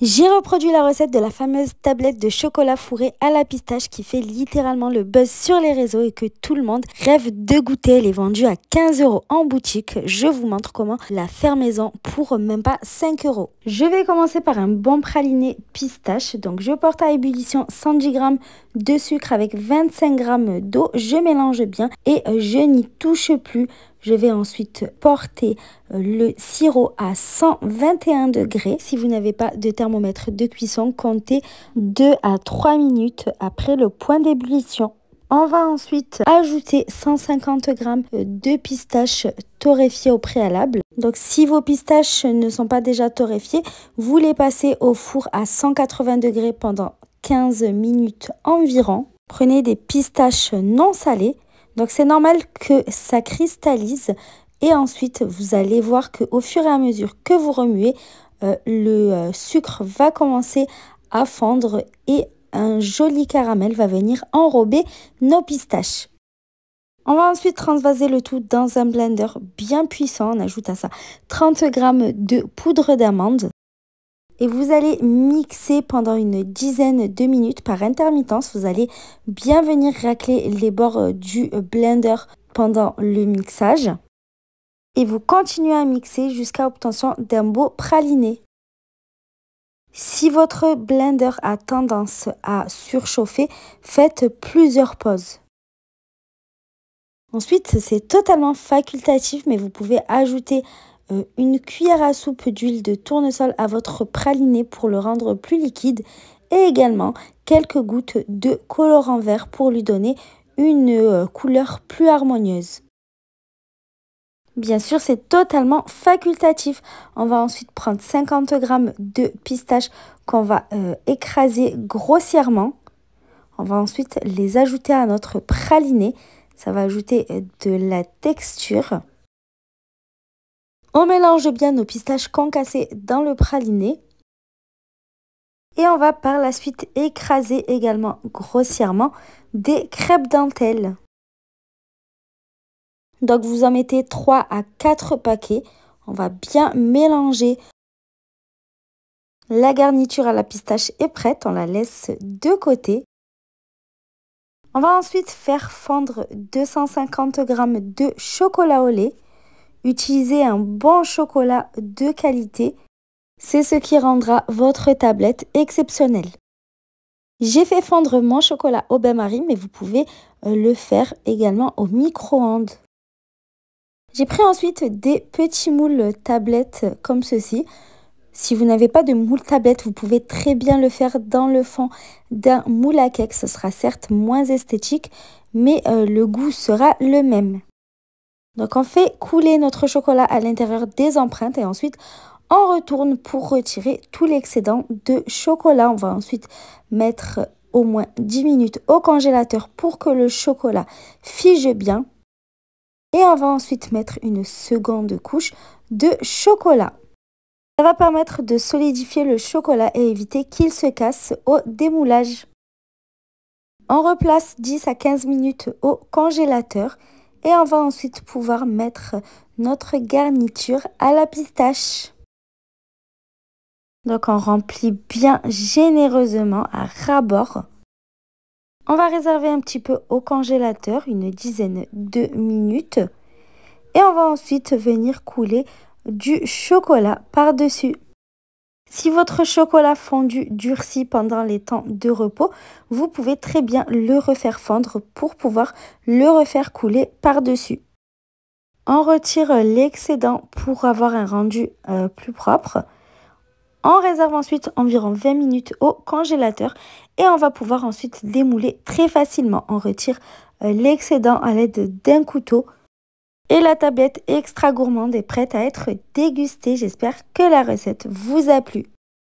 J'ai reproduit la recette de la fameuse tablette de chocolat fourré à la pistache qui fait littéralement le buzz sur les réseaux et que tout le monde rêve de goûter. Elle est vendue à 15 € en boutique. Je vous montre comment la faire maison pour même pas 5 €. Je vais commencer par un bon praliné pistache. Donc je porte à ébullition 110 g de sucre avec 25 g d'eau. Je mélange bien et je n'y touche plus. Je vais ensuite porter le sirop à 121 degrés. Si vous n'avez pas de thermomètre de cuisson, comptez 2 à 3 minutes après le point d'ébullition. On va ensuite ajouter 150 g de pistaches torréfiées au préalable. Donc si vos pistaches ne sont pas déjà torréfiées, vous les passez au four à 180 degrés pendant 15 minutes environ. Prenez des pistaches non salées. Donc c'est normal que ça cristallise et ensuite vous allez voir qu'au fur et à mesure que vous remuez, le sucre va commencer à fondre et un joli caramel va venir enrober nos pistaches. On va ensuite transvaser le tout dans un blender bien puissant. On ajoute à ça 30 g de poudre d'amande. Et vous allez mixer pendant une dizaine de minutes par intermittence. Vous allez bien venir racler les bords du blender pendant le mixage. Et vous continuez à mixer jusqu'à obtention d'un beau praliné. Si votre blender a tendance à surchauffer, faites plusieurs pauses. Ensuite, c'est totalement facultatif, mais vous pouvez ajouter une cuillère à soupe d'huile de tournesol à votre praliné pour le rendre plus liquide et également quelques gouttes de colorant vert pour lui donner une couleur plus harmonieuse. Bien sûr, c'est totalement facultatif. On va ensuite prendre 50 g de pistaches qu'on va écraser grossièrement. On va ensuite les ajouter à notre praliné. Ça va ajouter de la texture. On mélange bien nos pistaches concassées dans le praliné. Et on va par la suite écraser également grossièrement des crêpes dentelles. Donc vous en mettez 3 à 4 paquets. On va bien mélanger. La garniture à la pistache est prête. On la laisse de côté. On va ensuite faire fondre 250 g de chocolat au lait. Utilisez un bon chocolat de qualité. C'est ce qui rendra votre tablette exceptionnelle. J'ai fait fondre mon chocolat au bain-marie, mais vous pouvez le faire également au micro-ondes. J'ai pris ensuite des petits moules tablettes comme ceci. Si vous n'avez pas de moule tablette, vous pouvez très bien le faire dans le fond d'un moule à cake. Ce sera certes moins esthétique, mais le goût sera le même. Donc on fait couler notre chocolat à l'intérieur des empreintes et ensuite on retourne pour retirer tout l'excédent de chocolat. On va ensuite mettre au moins 10 minutes au congélateur pour que le chocolat fige bien. Et on va ensuite mettre une seconde couche de chocolat. Ça va permettre de solidifier le chocolat et éviter qu'il se casse au démoulage. On replace 10 à 15 minutes au congélateur et on va ensuite pouvoir mettre notre garniture à la pistache. Donc on remplit bien généreusement à ras-bord. On va réserver un petit peu au congélateur, une dizaine de minutes. Et on va ensuite venir couler du chocolat par-dessus. Si votre chocolat fondu durcit pendant les temps de repos, vous pouvez très bien le refaire fondre pour pouvoir le refaire couler par-dessus. On retire l'excédent pour avoir un rendu plus propre. On réserve ensuite environ 20 minutes au congélateur et on va pouvoir ensuite démouler très facilement. On retire l'excédent à l'aide d'un couteau. Et la tablette extra gourmande est prête à être dégustée. J'espère que la recette vous a plu.